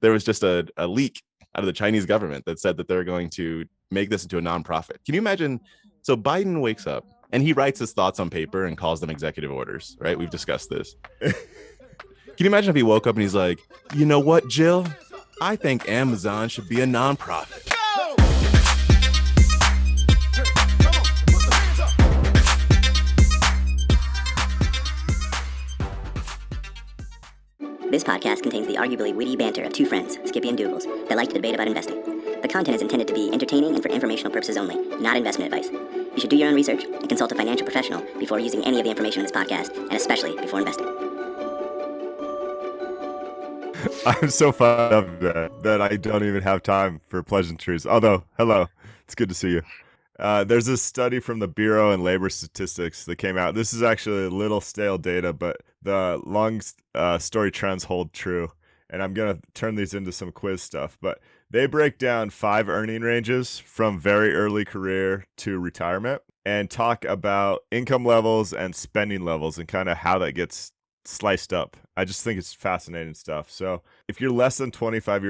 there was just a leak out of the Chinese government that said that they're going to make this into a nonprofit. Can you imagine? So Biden wakes up and he writes his thoughts on paper and calls them executive orders, right? We've discussed this. Can you imagine if he woke up and he's like, you know what, Jill? I think Amazon should be a nonprofit. This podcast contains the arguably witty banter of two friends, Skippy and Doogles, that like to debate about investing. The content is intended to be entertaining and for informational purposes only, not investment advice. You should do your own research and consult a financial professional before using any of the information in this podcast, and especially before investing. I'm so fired up that I don't even have time for pleasantries. Although, hello, it's good to see you. There's this study from the Bureau and Labor Statistics that came out. This is actually a little stale data, but the long story trends hold true. And I'm going to turn these into some quiz stuff. But they break down 5 earning ranges from very early career to retirement and talk about income levels and spending levels and kind of how that gets sliced up. I just think it's fascinating stuff. So if you're less than 25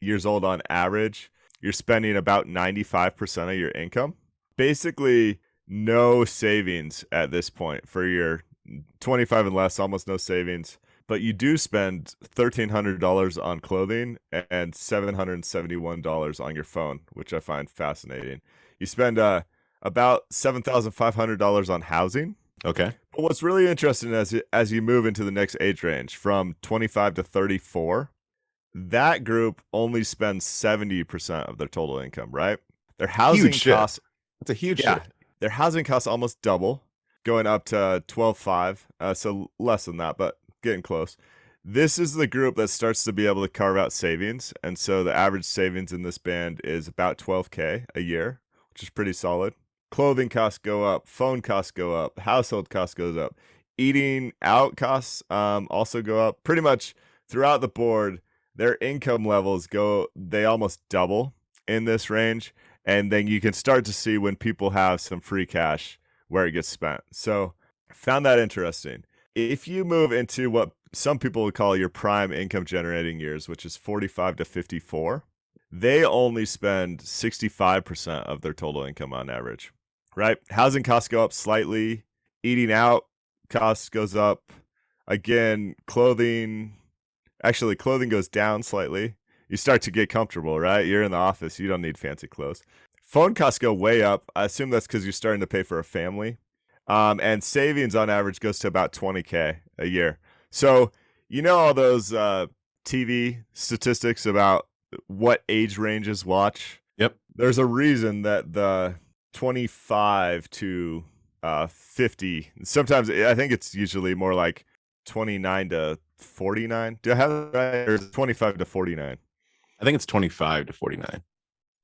years old on average, you're spending about 95% of your income. Basically, no savings at this point for your 25 and less, almost no savings. But you do spend $1,300 on clothing and $771 on your phone, which I find fascinating. You spend about $7,500 on housing. Okay. But what's really interesting as you move into the next age range from 25 to 34, that group only spends 70% of their total income, right? Their housing costs. That's a huge shift. Their housing costs almost double, going up to 12.5, so less than that, but getting close. This is the group that starts to be able to carve out savings, and so the average savings in this band is about $12K a year, which is pretty solid. Clothing costs go up, phone costs go up, household costs goes up, eating out costs also go up. Pretty much throughout the board, their income levels they almost double in this range. And then you can start to see when people have some free cash where it gets spent. So I found that interesting. If you move into what some people would call your prime income generating years, which is 45 to 54, they only spend 65% of their total income on average, right? Housing costs go up slightly. Eating out costs goes up. Again, clothing goes down slightly. You start to get comfortable, right? You're in the office. You don't need fancy clothes. Phone costs go way up. I assume that's because you're starting to pay for a family. And savings on average goes to about $20K a year. So, you know all those TV statistics about what age ranges watch? Yep. There's a reason that the 25 to 50, sometimes I think it's usually more like 29 to 49. Do I have that right? Or 25 to 49? I think it's 25 to 49.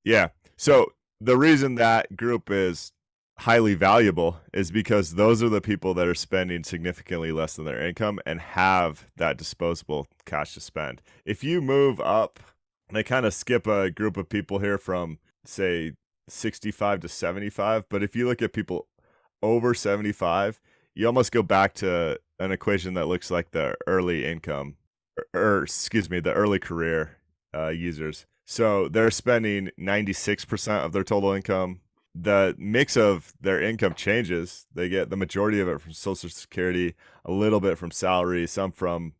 Yeah. So the reason that group is highly valuable is because those are the people that are spending significantly less than their income and have that disposable cash to spend. If you move up, they kind of skip a group of people here from, say, 65 to 75. But if you look at people over 75, you almost go back to an equation that looks like the early income, the early career users. So they're spending 96% of their total income. The mix of their income changes. They get the majority of it from Social Security, a little bit from salary, some from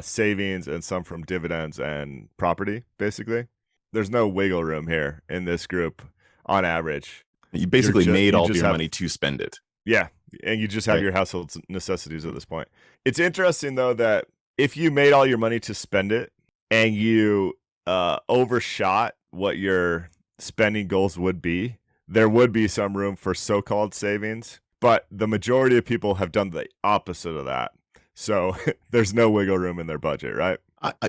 savings, and some from dividends and property, basically. There's no wiggle room here in this group on average. You basically made all of your money to spend it. Yeah, and you just have your household necessities at this point. It's interesting, though, that if you made all your money to spend it and you overshot what your spending goals would be, there would be some room for so-called savings, but the majority of people have done the opposite of that. So there's no wiggle room in their budget, right?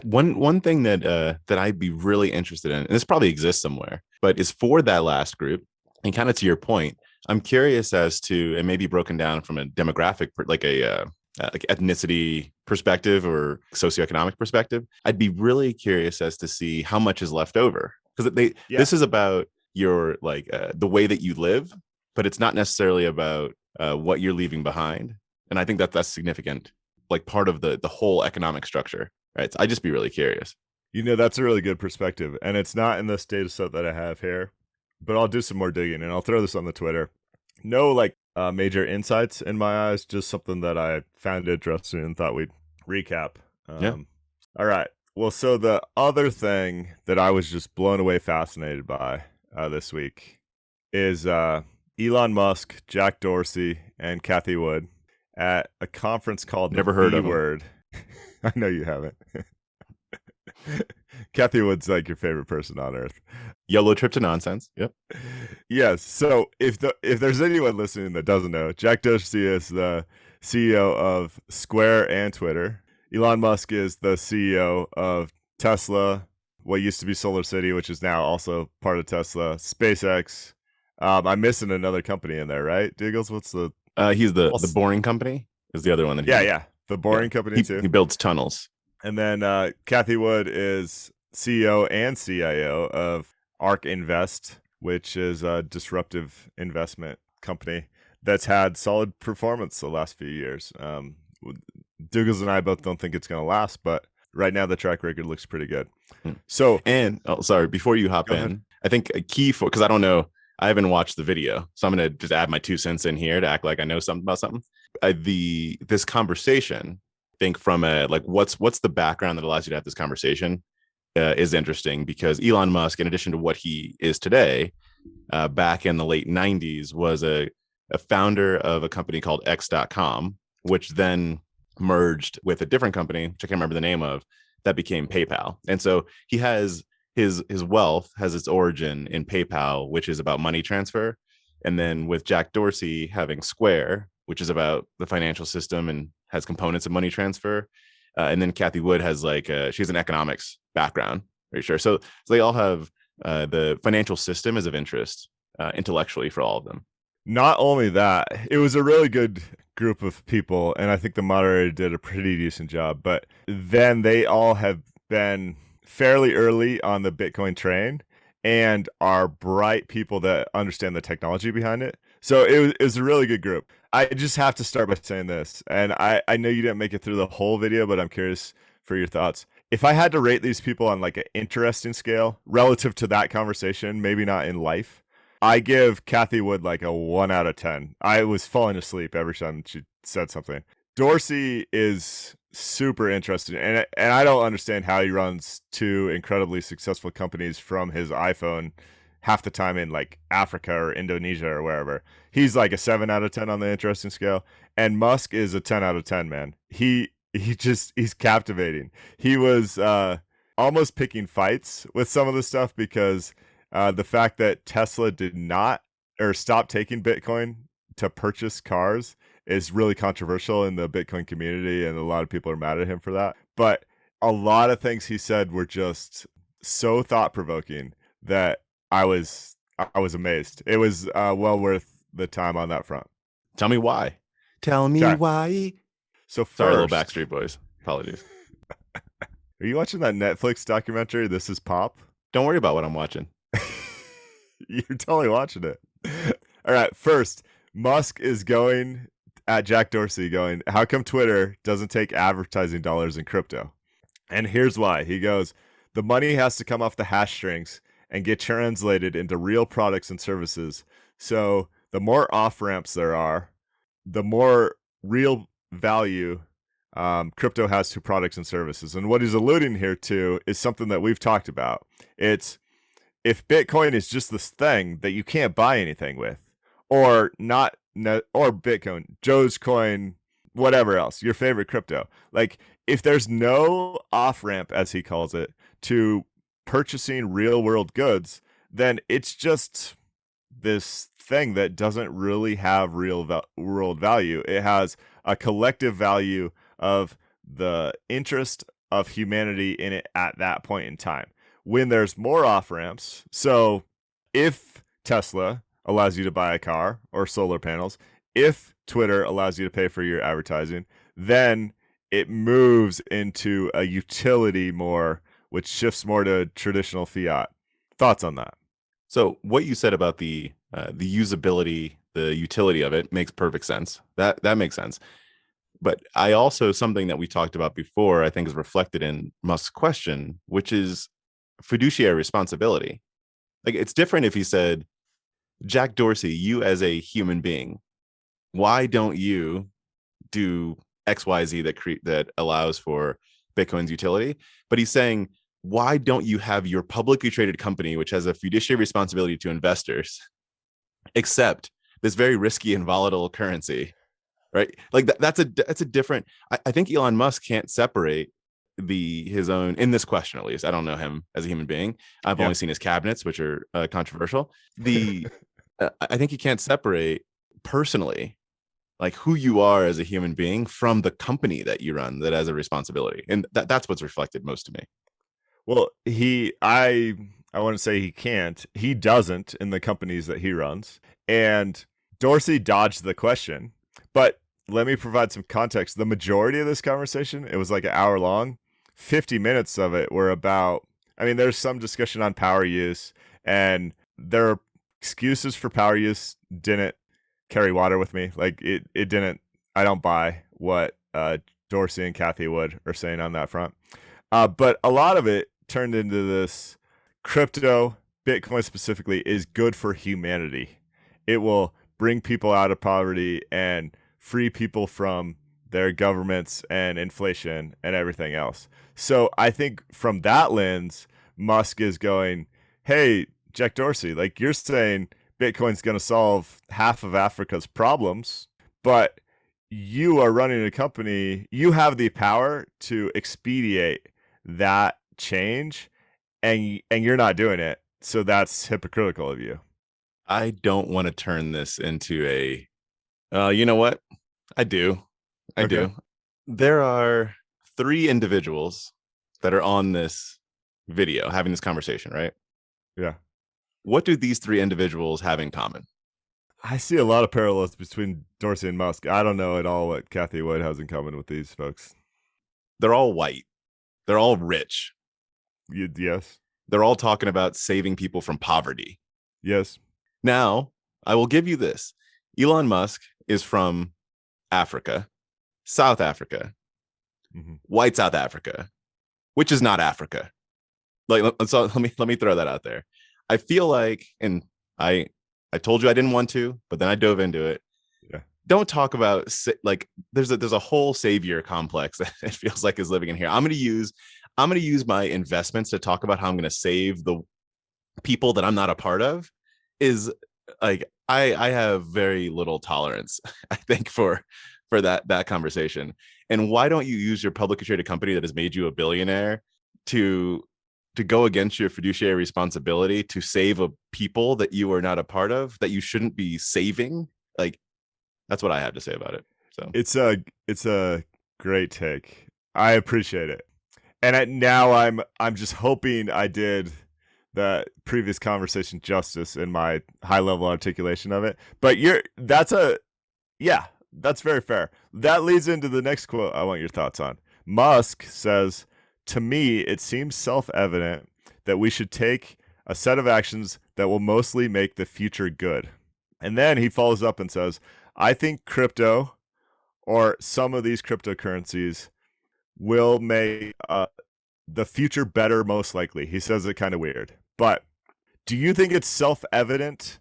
One thing that I'd be really interested in, and this probably exists somewhere, but is for that last group, and kind of to your point, I'm curious as to, and maybe broken down from a demographic, like ethnicity perspective or socioeconomic perspective, I'd be really curious as to see how much is left over, because this is about your the way that you live, but it's not necessarily about what you're leaving behind. And I think that's significant, like part of the whole economic structure, right? So I'd just be really curious. That's a really good perspective. And it's not in this data set that I have here, but I'll do some more digging and I'll throw this on the Twitter. No, major insights in my eyes, just something that I found interesting and thought we'd recap. Yeah. All right. Well, so the other thing that I was just blown away fascinated by this week is Elon Musk, Jack Dorsey, and Cathie Wood at a conference called Never heard The of them. Word. I know you haven't. Cathie Wood's like your favorite person on earth. YOLO trip to nonsense. Yep. Yes. So if there's anyone listening that doesn't know, Jack Dorsey is the CEO of Square and Twitter. Elon Musk is the CEO of Tesla, what used to be Solar City, which is now also part of Tesla, SpaceX. I'm missing another company in there, right? Doogles, what's the? He's the Boring Company is the other one that Yeah. The Boring Company too. He builds tunnels. And then Cathie Wood is CEO and CIO of ARK Invest, which is a disruptive investment company that's had solid performance the last few years. Douglas and I both don't think it's going to last, but right now the track record looks pretty good. So, and sorry, before you hop in, ahead. I think a key for, because I don't know, I haven't watched the video, so I'm going to just add my 2 cents in here to act like I know something about something. This conversation, I think from a what's the background that allows you to have this conversation is interesting, because Elon Musk, in addition to what he is today, back in the late 90s was a founder of a company called X.com, which then merged with a different company, which I can't remember the name of, that became PayPal. And so he has his wealth has its origin in PayPal, which is about money transfer. And then with Jack Dorsey having Square, which is about the financial system and has components of money transfer. And then Cathie Wood has she has an economics background, very sure. So they all have the financial system is of interest intellectually for all of them. Not only that, it was a really good group of people, and I think the moderator did a pretty decent job, but then they all have been fairly early on the Bitcoin train and are bright people that understand the technology behind it. So it was a really good group. I just have to start by saying this, and I know you didn't make it through the whole video, but I'm curious for your thoughts. If I had to rate these people on an interesting scale relative to that conversation, maybe not in life, I give Cathie Wood a 1 out of 10. I was falling asleep every time she said something. Dorsey is super interesting, and I don't understand how he runs 2 incredibly successful companies from his iPhone half the time in Africa or Indonesia or wherever. He's a 7 out of 10 on the interesting scale, and Musk is a 10 out of 10, man. He's captivating. He was almost picking fights with some of the stuff because the fact that Tesla did not or stopped taking Bitcoin to purchase cars is really controversial in the Bitcoin community, and a lot of people are mad at him for that. But a lot of things he said were just so thought-provoking that I was amazed. It was well worth the time on that front. Tell me why. Tell me why. So first, sorry, little Backstreet Boys. Apologies. Are you watching that Netflix documentary, This Is Pop? Don't worry about what I'm watching. You're totally watching it. All right. First, Musk is going at Jack Dorsey going, how come Twitter doesn't take advertising dollars in crypto? And here's why. He goes, the money has to come off the hash strings and get translated into real products and services. So the more off-ramps there are, the more real value crypto has to products and services. And what he's alluding here to is something that we've talked about. It's if Bitcoin is just this thing that you can't buy anything with, or not, or Bitcoin, Dogecoin, whatever else, your favorite crypto. If there's no off-ramp, as he calls it, to purchasing real-world goods, then it's just this thing that doesn't really have real-world value. It has a collective value of the interest of humanity in it at that point in time. When there's more off-ramps, so if Tesla allows you to buy a car or solar panels, if Twitter allows you to pay for your advertising, then it moves into a utility more, which shifts more to traditional fiat. Thoughts on that? So what you said about the usability, the utility of it makes perfect sense. That makes sense. But I also, something that we talked about before, I think is reflected in Musk's question, which is fiduciary responsibility. Like it's different if he said, Jack Dorsey, you as a human being, why don't you do XYZ that allows for Bitcoin's utility? But he's saying, why don't you have your publicly traded company, which has a fiduciary responsibility to investors, accept this very risky and volatile currency, right? Like that's a different. I think Elon Musk can't separate his own in this question, at least. I don't know him as a human being. I've Yeah. only seen his cabinets, which are controversial. I think you can't separate personally like who you are as a human being from the company that you run that has a responsibility, and that's what's reflected most to me. Well, I want to say he can't. He doesn't in the companies that he runs. And Dorsey dodged the question. But let me provide some context. The majority of this conversation, it was like an hour long. 50 minutes of it were about, I mean, there's some discussion on power use, and their excuses for power use didn't carry water with me. Like it didn't, I don't buy what Dorsey and Cathie Wood are saying on that front. But a lot of it turned into this crypto, Bitcoin specifically, is good for humanity. It will bring people out of poverty and free people from their governments and inflation and everything else. So I think from that lens, Musk is going, hey, Jack Dorsey, like you're saying Bitcoin's going to solve half of Africa's problems, but you are running a company, you have the power to expedite that change, and you're not doing it. So that's hypocritical of you. I don't want to turn this into you know what? I do. I Okay. do. There are three individuals that are on this video having this conversation, right? Yeah. What do these three individuals have in common? I see a lot of parallels between Dorsey and Musk. I don't know at all what Cathie Wood has in common with these folks. They're all white. They're all rich. Yes. They're all talking about saving people from poverty. Yes. Now, I will give you this. Elon Musk is from Africa, South Africa, white South Africa, which is not Africa. So let me throw that out there. I feel like, and I told you I didn't want to, but then I dove into it. Yeah. Don't talk about like there's a whole savior complex that it feels like is living in here. I'm going to use my investments to talk about how I'm going to save the people that I'm not a part of. Is like I have very little tolerance, I think, for that conversation. And why don't you use your publicly traded company that has made you a billionaire to go against your fiduciary responsibility to save a people that you are not a part of, that you shouldn't be saving? Like that's what I have to say about it. So It's a great take. I appreciate it. And now I'm just hoping I did the previous conversation justice in my high level articulation of it. But that's very fair. That leads into the next quote I want your thoughts on. Musk says, to me, it seems self-evident that we should take a set of actions that will mostly make the future good. And then he follows up and says, I think crypto or some of these cryptocurrencies will make the future better, most likely. He says it kind of weird. But do you think it's self-evident?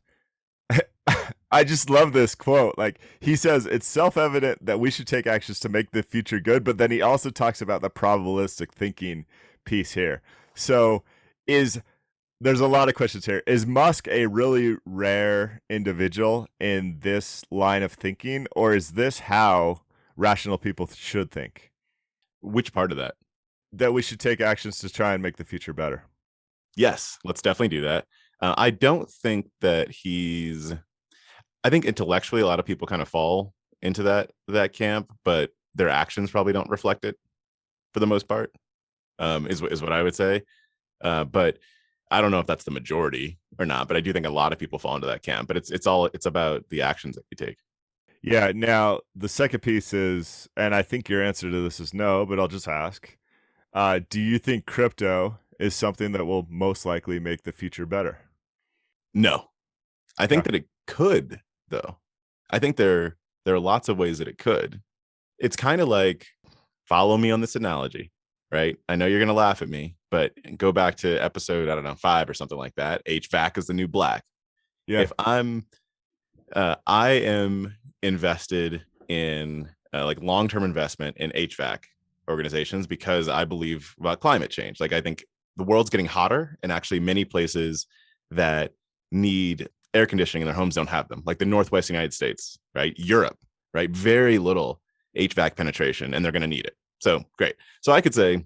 I just love this quote. Like he says, it's self-evident that we should take actions to make the future good, but then he also talks about the probabilistic thinking piece here. So there's a lot of questions here. Is Musk a really rare individual in this line of thinking, or is this how rational people should think? which part of that? That we should take actions to try and make the future better. Yes, let's definitely do that. I don't think that I think intellectually a lot of people kind of fall into that camp, but their actions probably don't reflect it for the most part. Is what I would say. But I don't know if that's the majority or not. But I do think a lot of people fall into that camp. But it's about the actions that you take. Yeah. Now the second piece is, and I think your answer to this is no, but I'll just ask: do you think crypto is something that will most likely make the future better? No, I think Okay. that it could, though. I think there are lots of ways that it could. it's kind of like, follow me on this analogy, right? I know you're going to laugh at me, but go back to episode, I don't know, 5 or something like that. HVAC is the new black. Yeah. If I am invested in like long-term investment in HVAC organizations because I believe about climate change. Like I think the world's getting hotter, and actually many places that need air conditioning in their homes don't have them, like the Northwest United States, right? Europe, right? Very little HVAC penetration, and they're going to need it. So great. So I could say, and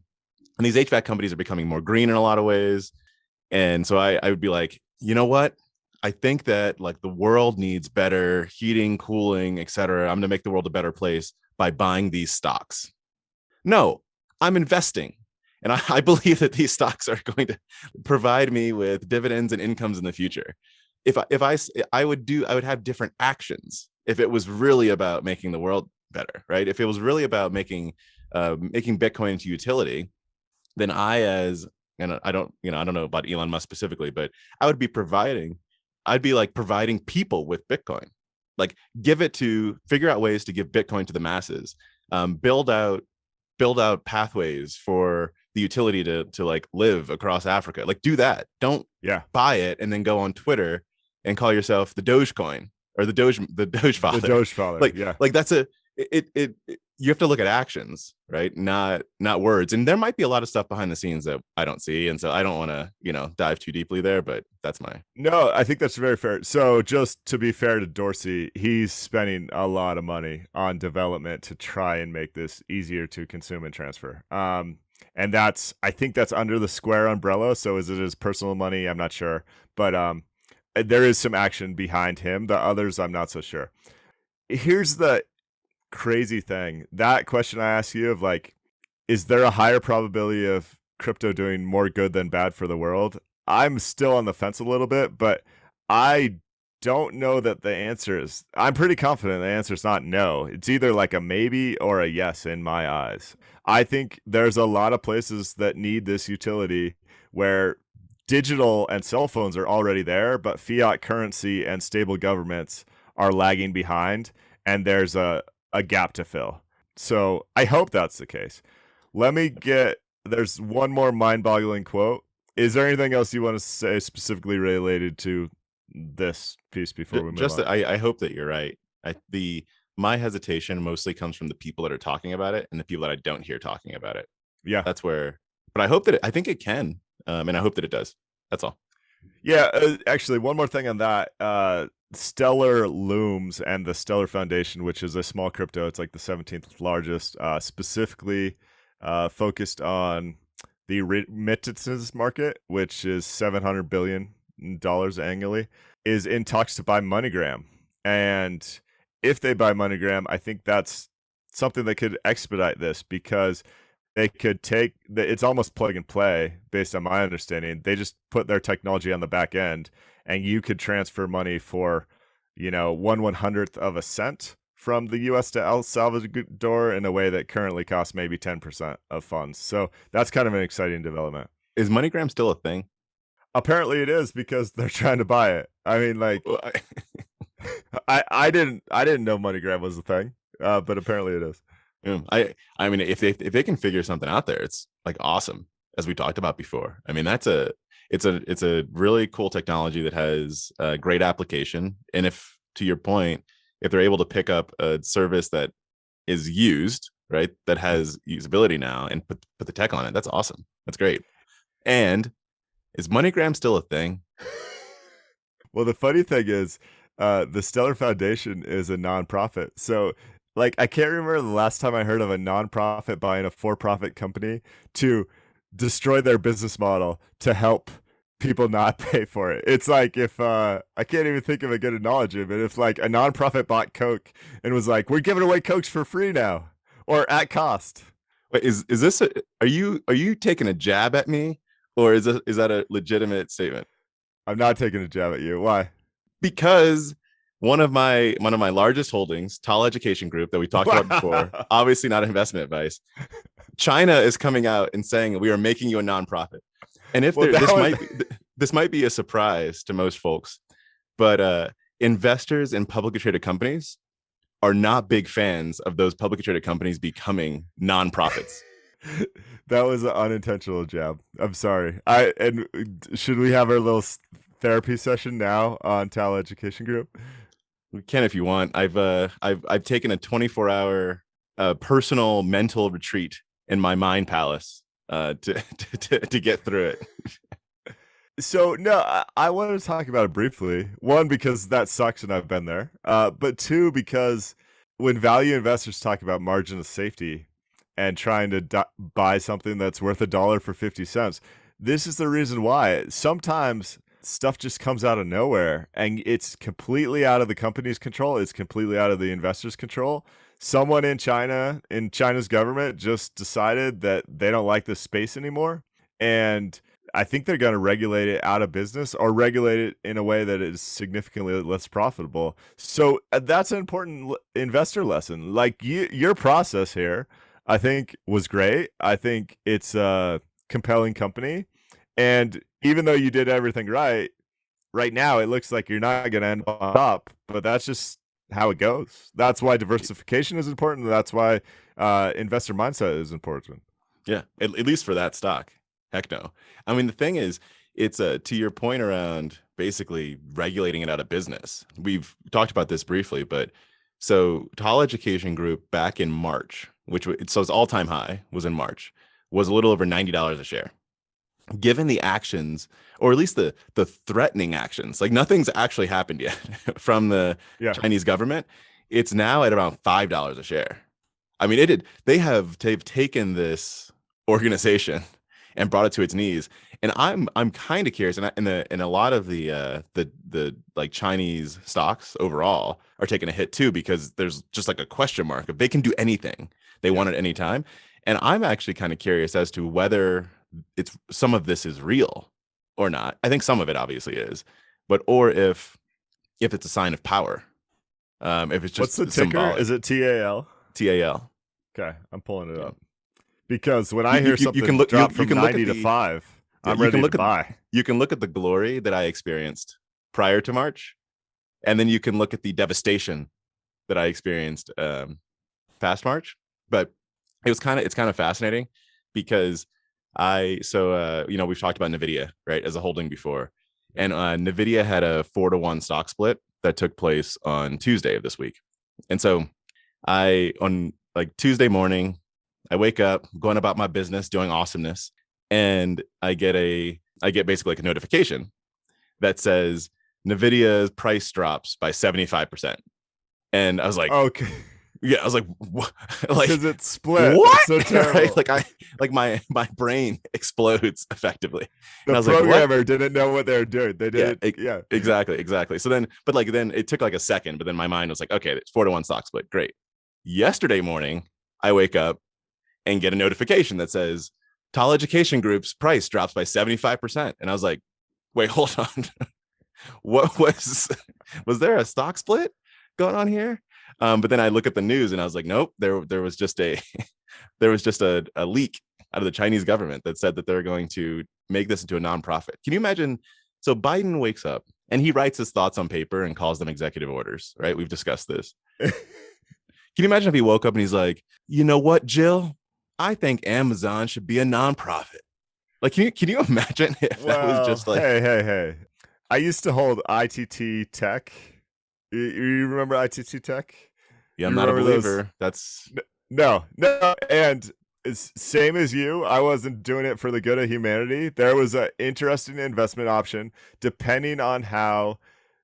these HVAC companies are becoming more green in a lot of ways. And so I would be like, you know what? I think that like the world needs better heating, cooling, et cetera. I'm going to make the world a better place by buying these stocks. No, I'm investing. And I believe that these stocks are going to provide me with dividends and incomes in the future. I would have different actions if it was really about making the world better, right? If it was really about making Bitcoin into utility, then and I don't know about Elon Musk specifically, but I'd be like providing people with Bitcoin, like figure out ways to give Bitcoin to the masses, build out pathways for the utility to like live across Africa. Like do that. Don't buy it and then go on Twitter and call yourself the Dogecoin or the Doge father. The Doge father. Like that's you have to look at actions, right? Not words. And there might be a lot of stuff behind the scenes that I don't see. And so I don't want to, dive too deeply there, but that's No, I think that's very fair. So just to be fair to Dorsey, he's spending a lot of money on development to try and make this easier to consume and transfer. And I think that's under the Square umbrella. So is it his personal money? I'm not sure, but there is some action behind him. The others, I'm not so sure. Here's the crazy thing. That question I asked you of like, is there a higher probability of crypto doing more good than bad for the world? I'm still on the fence a little bit, but I don't know that the answer is, I'm pretty confident the answer is not no. It's either like a maybe or a yes in my eyes. I think there's a lot of places that need this utility where digital and cell phones are already there, but fiat currency and stable governments are lagging behind, and there's a gap to fill. So I hope that's the case. There's one more mind-boggling quote. Is there anything else you want to say specifically related to this piece before we move on? I hope that you're right. My hesitation mostly comes from the people that are talking about it and the people that I don't hear talking about it. Yeah. That's where, but I think it can. And I hope that it does. That's all. Yeah. Actually, one more thing on that. Stellar Looms and the Stellar Foundation, which is a small crypto. It's like the 17th largest, specifically focused on the remittances market, which is $700 billion annually, is in talks to buy MoneyGram. And if they buy MoneyGram, I think that's something that could expedite this, because they could it's almost plug and play based on my understanding. They just put their technology on the back end, and you could transfer money for, 1/100th of a cent from the US to El Salvador in a way that currently costs maybe 10% of funds. So that's kind of an exciting development. Is MoneyGram still a thing? Apparently it is, because they're trying to buy it. I mean, like, I didn't know MoneyGram was a thing, but apparently it is. I mean, if they can figure something out there, it's like awesome, as we talked about before. I mean, it's a really cool technology that has a great application. And if, to your point, if they're able to pick up a service that is used, right, that has usability now and put the tech on it, that's awesome. That's great. And is MoneyGram still a thing? Well, the funny thing is, the Stellar Foundation is a nonprofit. So, like, I can't remember the last time I heard of a nonprofit buying a for-profit company to destroy their business model to help people not pay for it. It's like if I can't even think of a good analogy, but if like a nonprofit bought Coke and was like, we're giving away Cokes for free now or at cost. Wait, is this are you taking a jab at me, or is that a legitimate statement? I'm not taking a jab at you. Why? Because one of my largest holdings, TAL Education Group, that we talked about before, obviously not investment advice, China is coming out and saying we are making you a nonprofit. And if this might be a surprise to most folks, but investors in publicly traded companies are not big fans of those publicly traded companies becoming nonprofits. That was an unintentional jab. I'm sorry. Should we have our little therapy session now on TAL Education Group? We can if you want. I've taken a 24-hour personal mental retreat in my mind palace to get through it. So no, I wanted to talk about it briefly. One, because that sucks and I've been there. But two, because when value investors talk about margin of safety and trying to buy something that's worth $1 for 50 cents, this is the reason why. Sometimes stuff just comes out of nowhere and it's completely out of the company's control. It's completely out of the investor's control. Someone in China's government just decided that they don't like this space anymore. And I think they're going to regulate it out of business or regulate it in a way that is significantly less profitable. So that's an important investor lesson. Like your process here, I think was great. I think it's a compelling company. And even though you did everything right now, it looks like you're not going to end on top, but that's just how it goes. That's why diversification is important. That's why investor mindset is important. Yeah, at least for that stock. Heck no. I mean, the thing is, it's to your point around basically regulating it out of business. We've talked about this briefly, but so TAL Education Group back in March, so its all-time high was in March, was a little over $90 a share. Given the actions, or at least the threatening actions, like nothing's actually happened yet from the Chinese government, it's now at around $5 a share. I mean, they've taken this organization and brought it to its knees. And I'm kind of curious, and a lot of the like Chinese stocks overall are taking a hit too, because there's just like a question mark if they can do anything they want at any time. And I'm actually kind of curious as to whether some of this is real or not. I think some of it obviously is, or if it's a sign of power. If it's just what's the ticker? Symbolic. Is it TAL? TAL. Okay, I'm pulling it up. Because when I hear something you can look, drop you from can 90 look to 5, I'm ready to buy. You can look at the glory that I experienced prior to March, and then you can look at the devastation that I experienced past March. But it's kind of fascinating because we've talked about NVIDIA, right, as a holding before. And NVIDIA had a 4-to-1 stock split that took place on Tuesday of this week. And so on Tuesday morning, I wake up, going about my business, doing awesomeness, and I get basically like a notification that says NVIDIA's price drops by 75%. And I was like, okay. Yeah, I was like, what? Like, because it's split. What? It's so terrible. Like my brain explodes effectively. The programmer didn't know what they were doing. They did exactly. So then it took like a second, but then my mind was like, okay, it's 4-to-1 stock split. Great. Yesterday morning, I wake up and get a notification that says TAL Education Group's price drops by 75%. And I was like, wait, hold on. What was there a stock split going on here? But then I look at the news and I was like, nope, there was just a leak out of the Chinese government that said that they're going to make this into a nonprofit. Can you imagine? So Biden wakes up and he writes his thoughts on paper and calls them executive orders, right? We've discussed this. Can you imagine if he woke up and he's like, you know what, Jill? I think Amazon should be a nonprofit. Like, can you imagine if that was just like, hey. I used to hold ITT Tech. You remember ITT Tech? Yeah, I'm not a believer. That's no. And it's same as you. I wasn't doing it for the good of humanity. There was an interesting investment option depending on how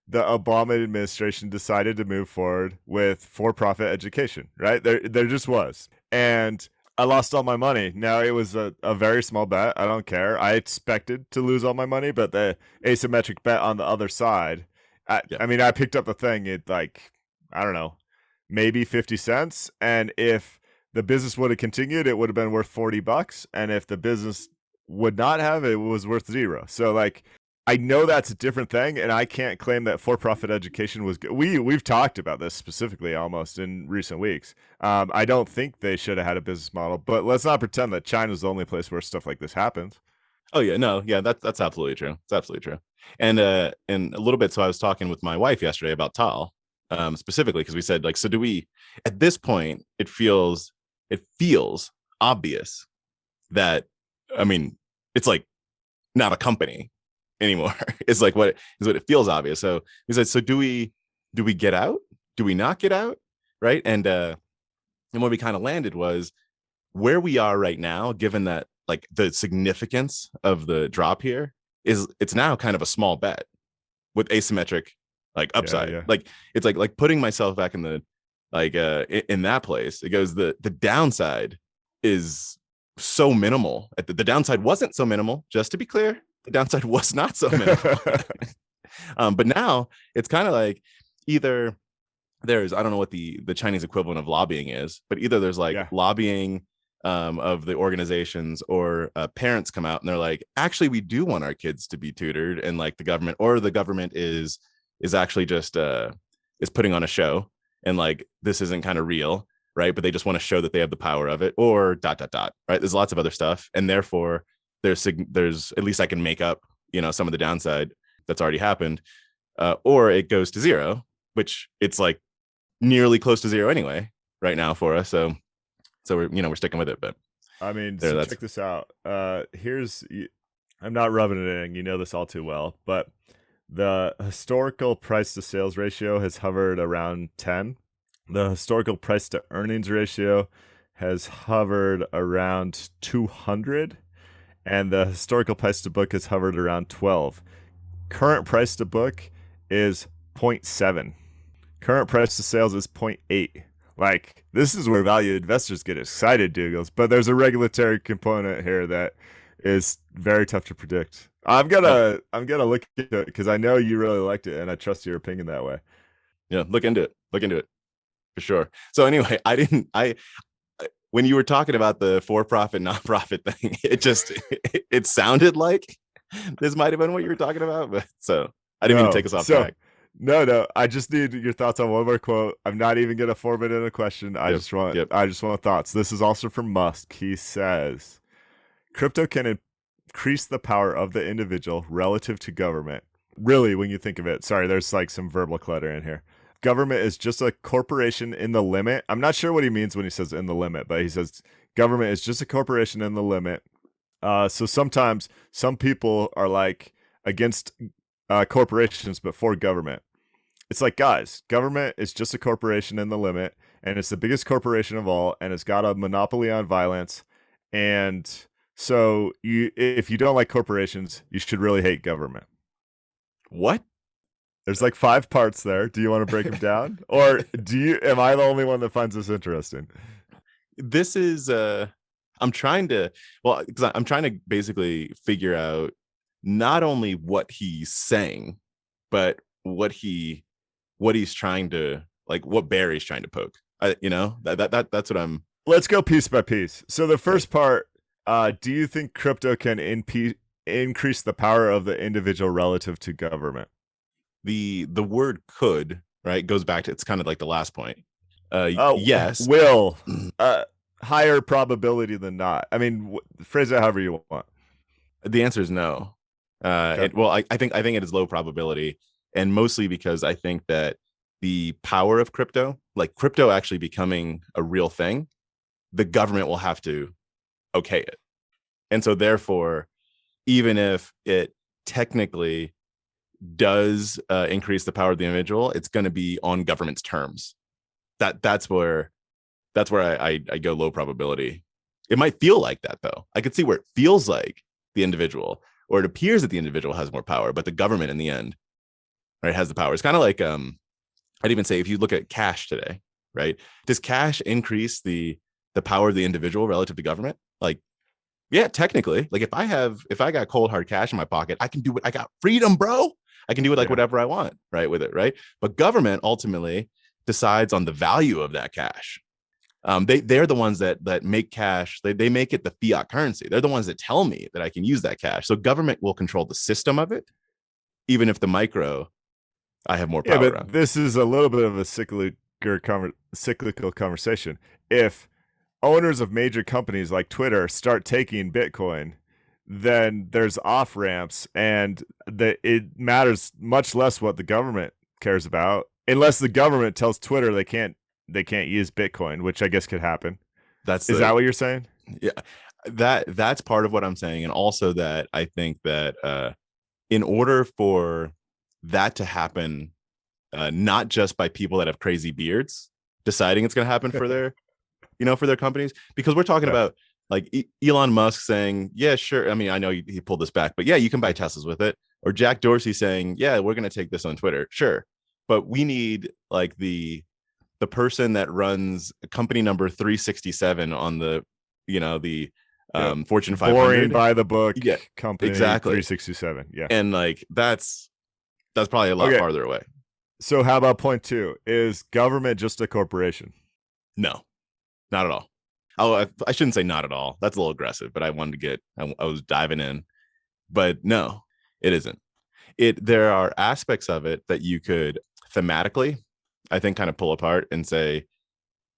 the Obama administration decided to move forward with for-profit education, right? There just was. And I lost all my money. Now, it was a very small bet. I don't care. I expected to lose all my money, but the asymmetric bet on the other side, I mean, I picked up the thing at I don't know, maybe 50 cents. And if the business would have continued, it would have been worth $40. And if the business would not have, it was worth $0. So I know that's a different thing, and I can't claim that for-profit education was good. We've talked about this specifically almost in recent weeks. I don't think they should have had a business model, but let's not pretend that China's the only place where stuff like this happens. Oh yeah, no, yeah, that's absolutely true. It's absolutely true. And a little bit. So I was talking with my wife yesterday about TAL, specifically, because we said like, so do we? At this point, it feels obvious that, I mean, it's like not a company anymore. It's like what it feels obvious. So we said, so do we get out? Do we not get out? Right. And what we kind of landed was where we are right now, given that like the significance of the drop here is it's now kind of a small bet with asymmetric like upside. Like it's like putting myself back in the like in that place. It goes the downside is so minimal. The downside wasn't so minimal, just to be clear. The downside was not so minimal. But now it's kind of like either there's, I don't know what the Chinese equivalent of lobbying is, but either there's like lobbying of the organizations, or parents come out and they're like, actually, we do want our kids to be tutored, and like the government, or the government is actually just is putting on a show, and like this isn't kind of real, right? But they just want to show that they have the power of it, or ... right? There's lots of other stuff, and therefore there's at least I can make up, you know, some of the downside that's already happened, or it goes to zero, which it's like nearly close to zero anyway right now for us. So we're sticking with it. But I mean, so check this out. I'm not rubbing it in. You know this all too well, but the historical price to sales ratio has hovered around 10. The historical price to earnings ratio has hovered around 200, and the historical price to book has hovered around 12. Current price to book is 0.7. Current price to sales is 0.8. Like, this is where value investors get excited, Doogles. But there's a regulatory component here that is very tough to predict. I'm gonna look into it because I know you really liked it, and I trust your opinion that way. Yeah, look into it for sure. So anyway, when you were talking about the for-profit, nonprofit thing, it sounded like this might have been what you were talking about, but so I didn't mean to take us off track. No. I just need your thoughts on one more quote. I'm not even gonna form it in a question. I just want thoughts. This is also from Musk. He says, "Crypto can increase the power of the individual relative to government." Really, when you think of it, sorry, there's like some verbal clutter in here. Government is just a corporation in the limit. I'm not sure what he means when he says in the limit, but he says government is just a corporation in the limit. So sometimes some people are like against corporations, but for government. It's like, guys, government is just a corporation in the limit, and it's the biggest corporation of all, and it's got a monopoly on violence. And so if you don't like corporations, you should really hate government. What? There's like 5 parts there. Do you want to break them down? Or am I the only one that finds this interesting? This is I'm trying to basically figure out not only what he's saying, but what he's trying to, like, what bear he's trying to poke. That's what I'm. Let's go piece by piece. So the first part, do you think crypto can increase the power of the individual relative to government? The word could, right, goes back to, it's kind of like the last point. Yes. Will. Higher probability than not. I mean, phrase it however you want. The answer is no. Okay. I think it is low probability, and mostly because I think that the power of crypto, like crypto actually becoming a real thing, the government will have to okay it. And so therefore, even if it technically does increase the power of the individual, it's going to be on government's terms. That's where I go low probability. It might feel like that, though. I could see where it feels like the individual, or it appears that the individual has more power, but the government in the end, right, has the power. It's kind of like I'd even say if you look at cash today, right? Does cash increase the power of the individual relative to government? Like, yeah, technically. Like if I got cold hard cash in my pocket, I can do what I got. Freedom, bro. I can do it like whatever I want, right, with it, right? But government ultimately decides on the value of that cash. They're the ones that make cash. They make it the fiat currency. They're the ones that tell me that I can use that cash. So government will control the system of it, even if the micro, I have more power. Yeah, but this is a little bit of a cyclical conversation. If owners of major companies like Twitter start taking Bitcoin, then there's off ramps, and it matters much less what the government cares about. unless the government tells Twitter they can't use Bitcoin, which I guess could happen. Is that what you're saying? Yeah, that's part of what I'm saying, and also that I think that in order for that to happen, not just by people that have crazy beards deciding it's going to happen for their, for their companies, because we're talking Yeah. about like Elon Musk saying, yeah, sure. I mean, I know he pulled this back, but yeah, you can buy Teslas with it. Or Jack Dorsey saying, yeah, we're going to take this on Twitter. Sure. But we need like the person that runs company number 367 on the, the Fortune 500. Boring by the book. Yeah, company exactly. 367. Yeah. And like that's probably a lot farther away. So how about point 2? Is government just a corporation? No, not at all. Oh, I shouldn't say not at all. That's a little aggressive, but I wanted to get, I was diving in. But no, it isn't. There are aspects of it that you could thematically, I think, kind of pull apart and say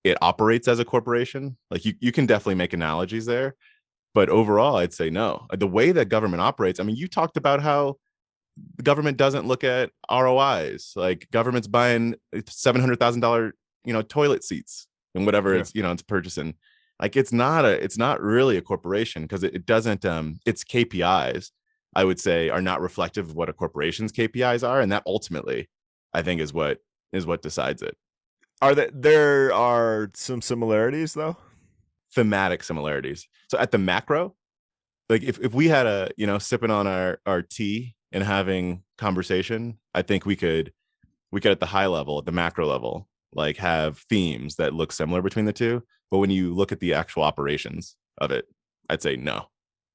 it operates as a corporation. Like you can definitely make analogies there. But overall, I'd say no. The way that government operates, I mean, you talked about how the government doesn't look at ROIs. Like government's buying $700,000, toilet seats and whatever it's purchasing. Like it's not really a corporation because it doesn't. Its KPIs, I would say, are not reflective of what a corporation's KPIs are, and that ultimately, I think, is what decides it. There are some similarities though? Thematic similarities. So at the macro, like if we had sipping on our tea and having conversation, I think we could at the high level, at the macro level, like have themes that look similar between the two. But when you look at the actual operations of it, I'd say no.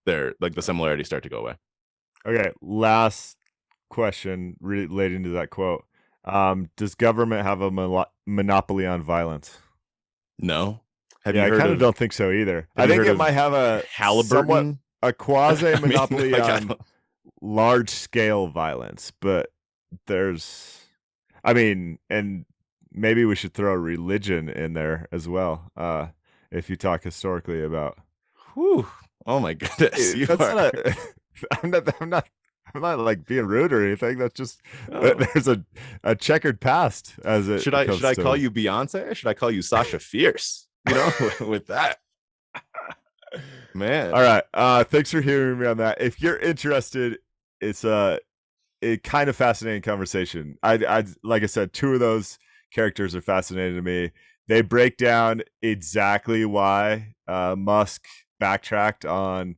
They're like the similarities start to go away. Okay, last question relating to that quote. Does government have a monopoly on violence? No. I kind of don't think so either. I think it might have a Halliburton, a quasi monopoly on large scale violence, but and maybe we should throw religion in there as well. If you talk historically about, oh my goodness, I'm not like being rude or anything. That's just there's a checkered past as it. Should I call you Beyonce? Or should I call you Sasha Fierce? With that, man. All right. Thanks for hearing me on that. If you're interested, it's a kind of fascinating conversation. I like I said, 2 of those characters are fascinating to me. They break down exactly why Musk backtracked on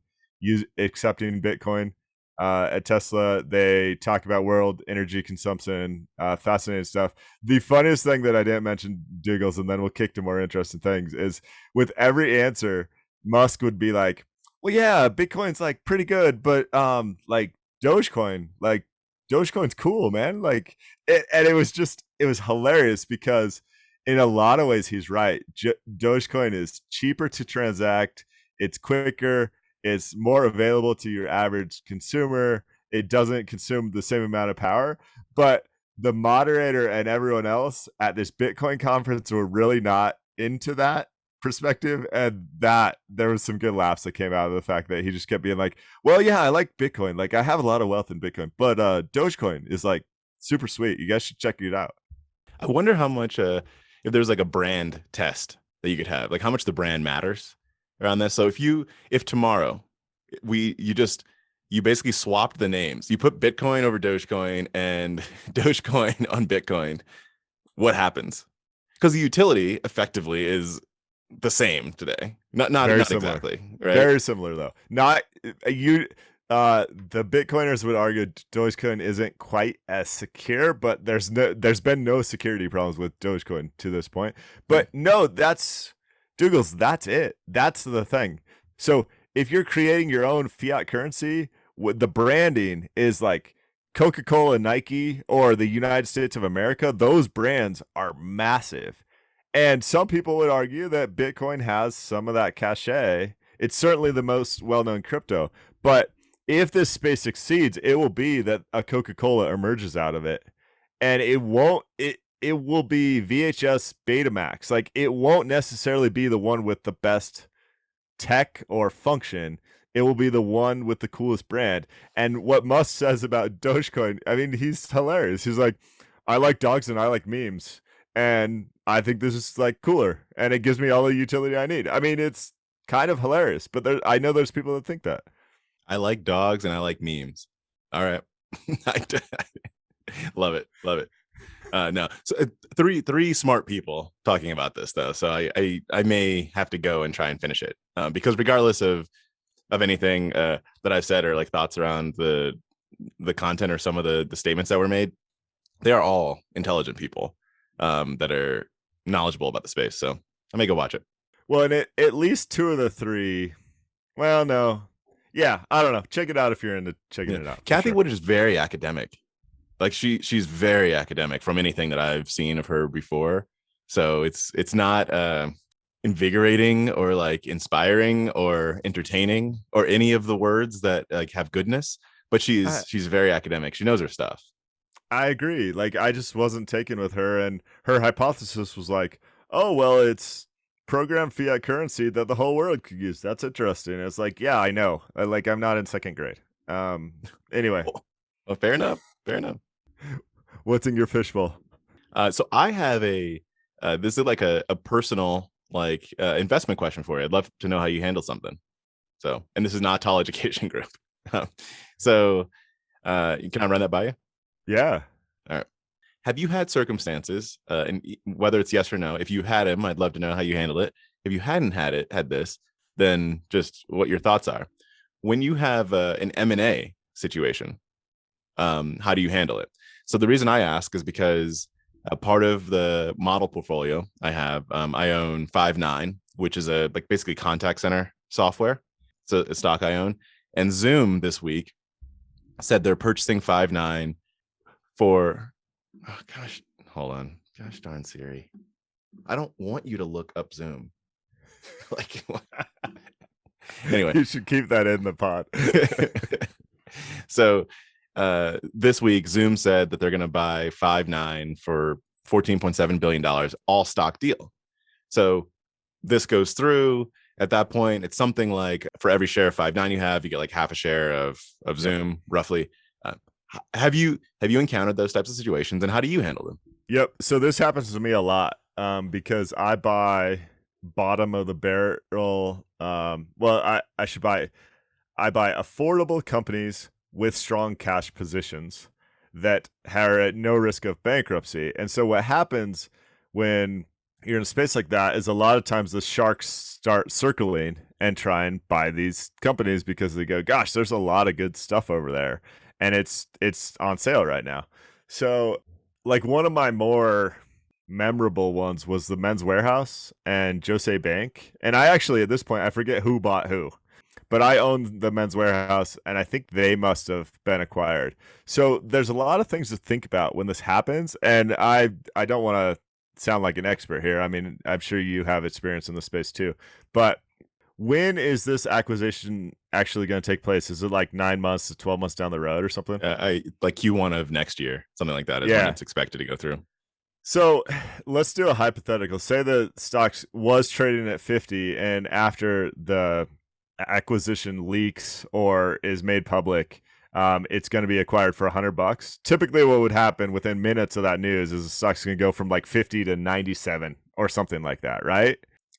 accepting Bitcoin at Tesla. They talk about world energy consumption, fascinating stuff. The funniest thing that I didn't mention, Doogles, and then we'll kick to more interesting things, is with every answer, Musk would be like, well, yeah, Bitcoin's like pretty good, but like Dogecoin's cool, man. Like, and it was hilarious because in a lot of ways he's right. Dogecoin is cheaper to transact. It's quicker. It's more available to your average consumer. It doesn't consume the same amount of power. But the moderator and everyone else at this Bitcoin conference were really not into that perspective, and that there was some good laughs that came out of the fact that he just kept being like, well, yeah, I like Bitcoin. Like, I have a lot of wealth in Bitcoin, but Dogecoin is like super sweet. You guys should check it out. I wonder how much if there's like a brand test that you could have, like how much the brand matters around this. So if tomorrow you basically swapped the names, you put Bitcoin over Dogecoin and Dogecoin on Bitcoin, what happens? Because the utility effectively is the same today. Not exactly, right? Very similar though. Not you. The Bitcoiners would argue Dogecoin isn't quite as secure, but there's been no security problems with Dogecoin to this point. But no, that's Doogles. That's it. That's the thing. So if you're creating your own fiat currency, the branding is like Coca-Cola, Nike, or the United States of America. Those brands are massive. And some people would argue that Bitcoin has some of that cachet. It's certainly the most well-known crypto. But if this space succeeds, it will be that a Coca-Cola emerges out of it. And it will be VHS Betamax. Like, it won't necessarily be the one with the best tech or function. It will be the one with the coolest brand. And what Musk says about Dogecoin, I mean, he's hilarious. He's like, I like dogs and I like memes. And I think this is like cooler and it gives me all the utility I need. I mean, it's kind of hilarious, but I know there's people that think that. I like dogs and I like memes. All right. Love it. Love it. No, so three smart people talking about this though. So I may have to go and try and finish it because regardless of anything that I've said or like thoughts around the content or some of the statements that were made, they are all intelligent people that are knowledgeable about the space. So I may go watch it. Well, and at least two of the three. Well, no. Yeah, I don't know. Check it out if you're into checking it out. Cathie Wood is very academic. Like she's very academic from anything that I've seen of her before. So it's not invigorating or like inspiring or entertaining or any of the words that like have goodness, but she's very academic. She knows her stuff. I agree. Like I just wasn't taken with her, and her hypothesis was like, oh well, it's program fiat currency that the whole world could use. That's interesting. It's like, yeah, I know. I'm not in second grade. Anyway. Well, fair enough. Fair enough. What's in your fishbowl? So I have this is like a personal like investment question for you. I'd love to know how you handle something. So, and this is not TAL Education Group. So, can I run that by you? Yeah. All right. Have you had circumstances, and whether it's yes or no, if you had them, I'd love to know how you handled it. If you hadn't had this, then just what your thoughts are. When you have an M&A situation, how do you handle it? So the reason I ask is because a part of the model portfolio I have, I own Five9, which is a like basically contact center software. It's a stock I own. And Zoom this week said they're purchasing Five9 for, oh gosh, hold on. Gosh darn Siri. I don't want you to look up Zoom. Like anyway. You should keep that in the pod. So this week, Zoom said that they're going to buy Five9 for $14.7 billion, all stock deal. So this goes through. At that point, it's something like for every share of Five9 you have, you get like half a share of Zoom, roughly. Have you encountered those types of situations, and how do you handle them? Yep. So this happens to me a lot because I buy bottom of the barrel. I buy affordable companies with strong cash positions that are at no risk of bankruptcy. And so what happens when you're in a space like that is a lot of times the sharks start circling and try and buy these companies because they go, gosh, there's a lot of good stuff over there. And it's on sale right now. So like one of my more memorable ones was the Men's Warehouse and Jose Bank. And I actually, at this point, I forget who bought who. But I own the Men's Warehouse, and I think they must have been acquired. So there's a lot of things to think about when this happens. And I don't want to sound like an expert here. I mean, I'm sure you have experience in the space too. But when is this acquisition actually going to take place? Is it like 9 months to 12 months down the road or something? I like Q1 of next year, something like that is when it's expected to go through. So let's do a hypothetical. Say the stock was trading at 50, and after the acquisition leaks or is made public, it's going to be acquired for $100. Typically what would happen within minutes of that news is the stock's going to go from like 50 to 97 or something like that, right?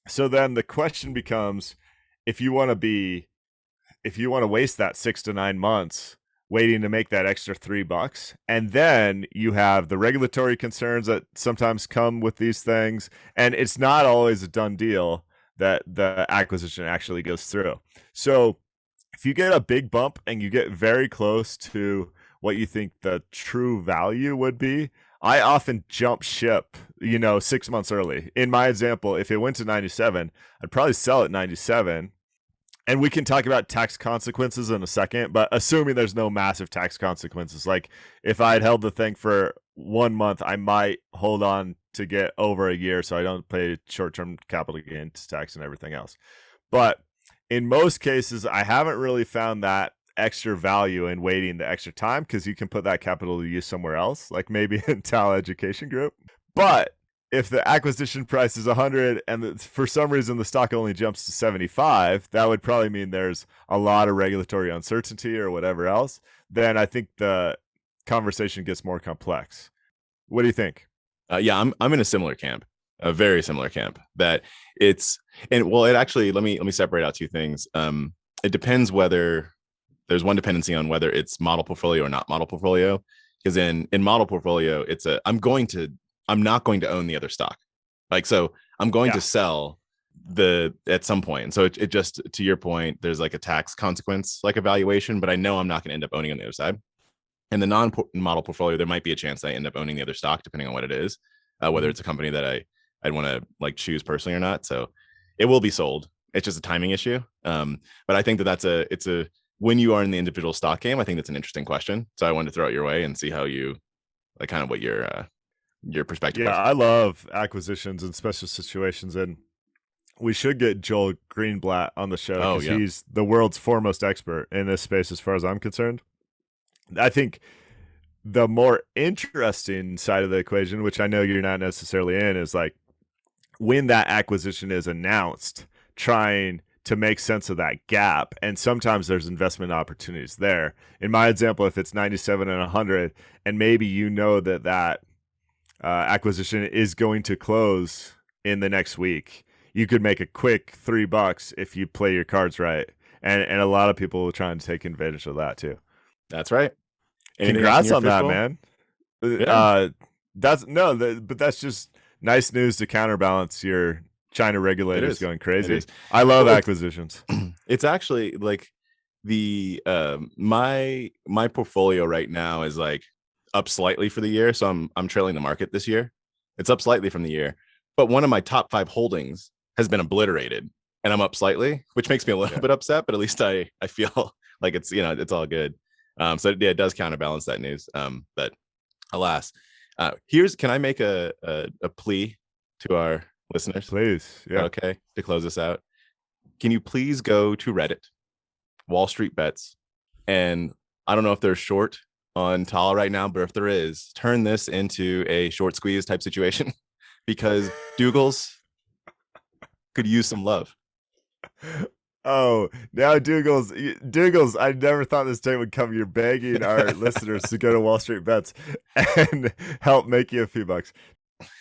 So then the question becomes, if you want to waste that 6 to 9 months waiting to make that extra $3, and then you have the regulatory concerns that sometimes come with these things, and it's not always a done deal that the acquisition actually goes through. So if you get a big bump and you get very close to what you think the true value would be, I often jump ship, 6 months early. In my example, if it went to 97, I'd probably sell at 97. And we can talk about tax consequences in a second, but assuming there's no massive tax consequences, like if I had held the thing for 1 month, I might hold on to get over a year so I don't pay short-term capital gains tax and everything else. But in most cases, I haven't really found that extra value in waiting the extra time because you can put that capital to use somewhere else, like maybe in TAL Education Group. But if the acquisition price is 100 and for some reason the stock only jumps to 75, that would probably mean there's a lot of regulatory uncertainty or whatever else. Then I think the conversation gets more complex. What do you think? I'm in a similar camp, a very similar camp. That it's and well, it actually let me separate out two things. It depends whether there's one dependency on whether it's model portfolio or not model portfolio. Because in model portfolio, it's a I'm not going to own the other stock. Like so, I'm going to sell the at some point. And so it just to your point, there's like a tax consequence like evaluation, but I know I'm not going to end up owning on the other side. In the non-model portfolio, there might be a chance that I end up owning the other stock, depending on what it is, whether it's a company that I'd want to like choose personally or not. So it will be sold. It's just a timing issue. But I think that it's a when you are in the individual stock game, I think that's an interesting question. So I wanted to throw it your way and see how you like kind of what your perspective Yeah, was. I love acquisitions and special situations, and we should get Joel Greenblatt on the show Oh because yeah, he's the world's foremost expert in this space as far as I'm concerned. I think the more interesting side of the equation, which I know you're not necessarily in, is like when that acquisition is announced, trying to make sense of that gap. And sometimes there's investment opportunities there. In my example, if it's 97 and 100, and maybe you know that acquisition is going to close in the next week, you could make a quick $3 if you play your cards right. And a lot of people will try and take advantage of that too. that's right. Anything Congrats on that, fishbowl? man. Yeah, But that's just nice news to counterbalance your China it regulators is. going It crazy. is. I love Well, acquisitions. it's actually like the my portfolio right now is like up slightly for the year, so I'm trailing the market this year. It's up slightly from the year, but one of my top 5 holdings has been obliterated, and I'm up slightly, which makes me a little Yeah. bit upset. But at least I feel like it's it's all good. So yeah, it does counterbalance that news. But alas, can I make a plea to our listeners? Please. Yeah. Okay, to close this out, can you please go to Reddit, Wall Street Bets, and I don't know if they're short on TAL right now, but if there is, turn this into a short squeeze type situation because Doogles could use some love. Oh, now Doogles, I never thought this day would come. You're begging our listeners to go to Wall Street Bets and help make you a few bucks.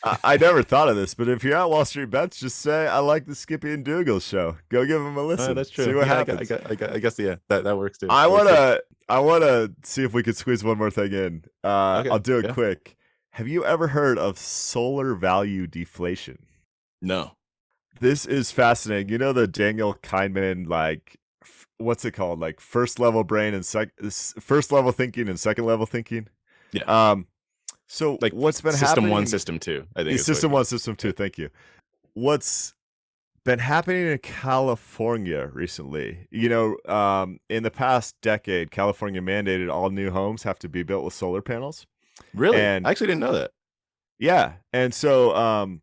I never thought of this, but if you're at Wall Street Bets, just say, I like the Skippy and Doogles show. Go give them a listen. That's true. See what Yeah, happens. I guess yeah, that works too. I That works too. wanna see if we could squeeze one more thing in. Okay. I'll do it Yeah. quick. Have you ever heard of solar value deflation? No. This is fascinating. You know the Daniel Kahneman, like what's it called? Like first level brain and first level thinking and second level thinking. Yeah. So Like what's been system happening? one, system two. I think System one, system two. Thank you. What's been happening in California recently? In the past decade, California mandated all new homes have to be built with solar panels. Really? And I actually didn't know that. yeah, and so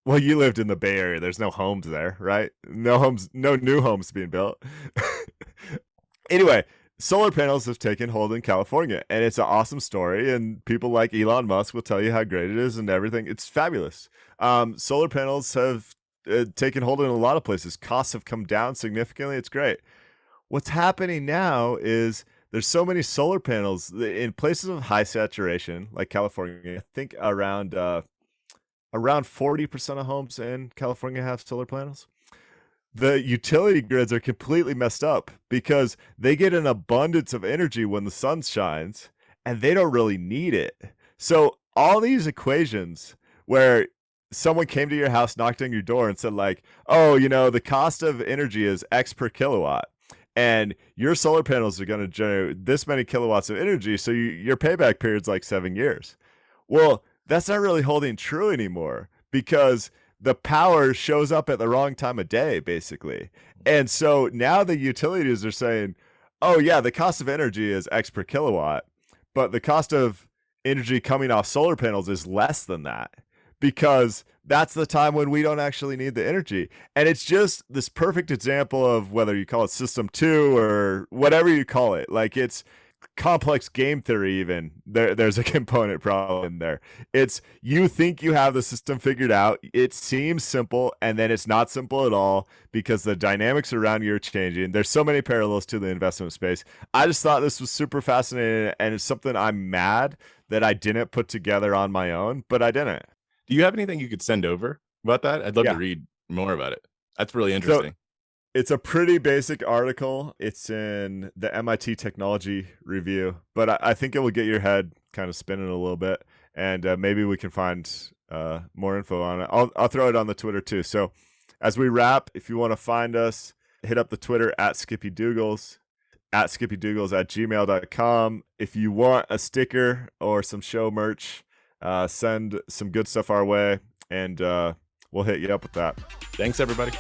well, you lived in the Bay Area. There's no homes there, right? No new homes being built. Anyway, solar panels have taken hold in California, and it's an awesome story. And people like Elon Musk will tell you how great it is and everything. It's fabulous. Solar panels have taken hold in a lot of places. Costs have come down significantly. It's great. What's happening now is there's so many solar panels in places of high saturation, like California. I think around 40% of homes in California have solar panels. The utility grids are completely messed up because they get an abundance of energy when the sun shines and they don't really need it. So all these equations where someone came to your house, knocked on your door and said like, oh, the cost of energy is X per kilowatt and your solar panels are going to generate this many kilowatts of energy. So your payback period's like 7 years. Well, that's not really holding true anymore because the power shows up at the wrong time of day, basically. And so now the utilities are saying, oh, yeah, the cost of energy is X per kilowatt, but the cost of energy coming off solar panels is less than that because that's the time when we don't actually need the energy. And it's just this perfect example of whether you call it system two or whatever you call it. Like it's complex game theory even there's a component problem in there. It's you think you have the system figured out, it seems simple, and then it's not simple at all because the dynamics around you are changing. There's so many parallels to the investment space. I just thought this was super fascinating, and it's something I'm mad that I didn't put together on my own, but I didn't. Do you have anything you could send over about that? I'd love Yeah. to read more about it. That's really interesting. It's a pretty basic article. It's in the MIT Technology Review, but I think it will get your head kind of spinning a little bit, and maybe we can find more info on it. I'll throw it on the Twitter too. So as we wrap, if you want to find us, hit up the Twitter at Skippy Doogles, at skippydoogles@gmail.com. If you want a sticker or some show merch, send some good stuff our way, and we'll hit you up with that. Thanks, everybody.